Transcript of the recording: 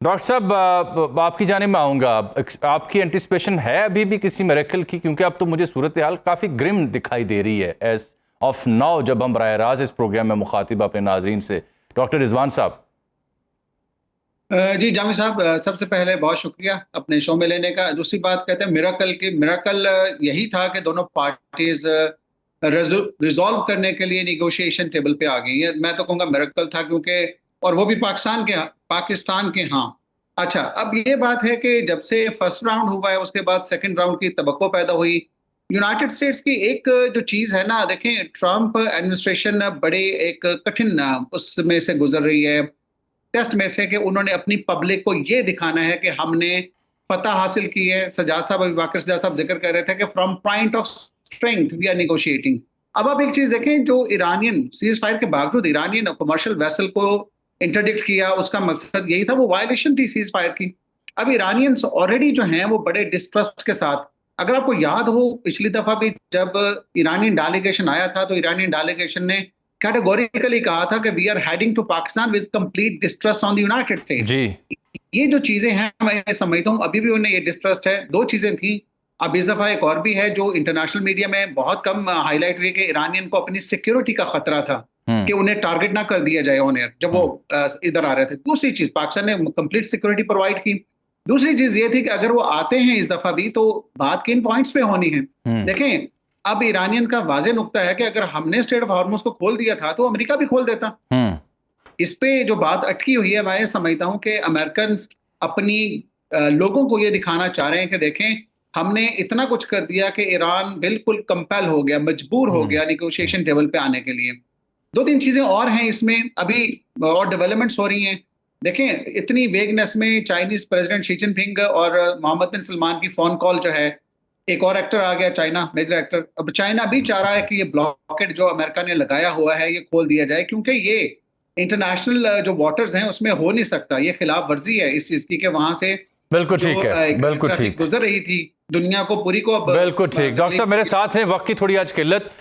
Doctor साहब, आपकी जाने में आऊँगा। आपकी एंटिसिपेशन है अभी भी किसी मिरेकल की? क्योंकि अब तो मुझे सूरत हाल काफ़ी ग्रिम दिखाई दे रही है एज ऑफ नाउ, जब हम बराह रास्त इस प्रोग्राम में मुखातिब अपने नाजरीन से। डॉक्टर रिजवान साहब। जी जामी साहब, सबसे पहले बहुत शुक्रिया अपने शो में लेने का। दूसरी बात कहते हैं मिराकल की, मिराकल यही था कि दोनों पार्टीज रिजॉल्व करने के लिए निगोशिएशन टेबल पे आ गई है। मैं तो कहूँगा मिराकल था, क्योंकि और वो भी पाकिस्तान के हाँ। अच्छा, अब ये बात है कि जब से फर्स्ट राउंड हुआ है उसके बाद सेकंड राउंड की तवक्को पैदा हुई। यूनाइटेड स्टेट्स की एक जो चीज है ना, देखें, ट्रम्प एडमिनिस्ट्रेशन बड़े एक कठिन उसमें से गुजर रही है, टेस्ट में से, कि उन्होंने अपनी पब्लिक को ये दिखाना है कि हमने फतह हासिल की है। सजाद साहब, अभी वाकिर सजाद साहब जिक्र कर रहे थे कि from point of strength we are negotiating. अब आप एक चीज देखें, जो ईरानियन सीज फायर के बावजूद ईरानियन कमर्शियल वेसल को इंटरडिक्ट किया, उसका मकसद यही था, वो वायलेशन थी सीज फायर की। अब ईरानियंस ऑलरेडी जो हैं वो बड़े डिस्ट्रस्ट के साथ, अगर आपको याद हो पिछली दफा भी जब ईरानियन डेलीगेशन आया था तो ईरानियन डेलीगेशन ने कैटेगोरिकली कहा था कि we are heading to Pakistan with complete distrust on the United States. जी। ये जो चीजें हैं मैं समझता हूँ अभी भी उन्हें ये डिस्ट्रस्ट है। दो चीजें थी, अब इस दफा एक और भी है जो इंटरनेशनल मीडिया में बहुत कम हाईलाइट हुई, कि ईरानियन को अपनी सिक्योरिटी का खतरा था हम्म। कि उन्हें टारगेट ना कर दिया जाए ऑन एयर जब वो हम्म। इधर आ रहे थे। दूसरी चीज, पाकिस्तान ने कंप्लीट सिक्योरिटी प्रोवाइड की। दूसरी चीज ये थी कि अगर वो आते हैं इस दफा भी तो बात किन पॉइंट्स पे होनी है। हम्म। देखें, अब ईरानियन का वाज़ेह नुक्ता है कि अगर हमने स्ट्रेट ऑफ हॉर्मुज को खोल दिया था तो अमेरिका भी खोल देता। हम्म। इस पे जो बात अटकी हुई है, मैं ये समझता हूँ कि अमेरिकन अपनी लोगों को ये दिखाना चाह रहे हैं कि देखें, हमने इतना कुछ कर दिया कि ईरान बिल्कुल कंपेल हो गया, मजबूर हो हम्म। गया निगोशिएशन टेबल पे आने के लिए। दो तीन चीजें और हैं इसमें अभी, और डेवलपमेंट्स हो रही हैं। देखें, इतनी वेगनेस में चाइनीज प्रेसिडेंट शी जिनपिंग और मोहम्मद बिन सलमान की फोन कॉल जो है, एक और एक्टर आ गया चाइना, मेजर एक्टर। अब चाइना भी चाह रहा है कि ये ब्लॉकेड जो अमेरिका ने लगाया हुआ है ये खोल दिया जाए, क्योंकि ये इंटरनेशनल जो वाटर्स हैं उसमें हो नहीं सकता। ये खिलाफ वर्जी है इस चीज की कि वहां से बिल्कुल जो ठीक है। एक बिल्कुल ट्रैफिक ठीक। गुजर रही थी दुनिया को पूरी को, अब बिल्कुल ठीक। डॉक्टर साहब, मेरे साथ हैं, वक्त की थोड़ी आज किल्लत।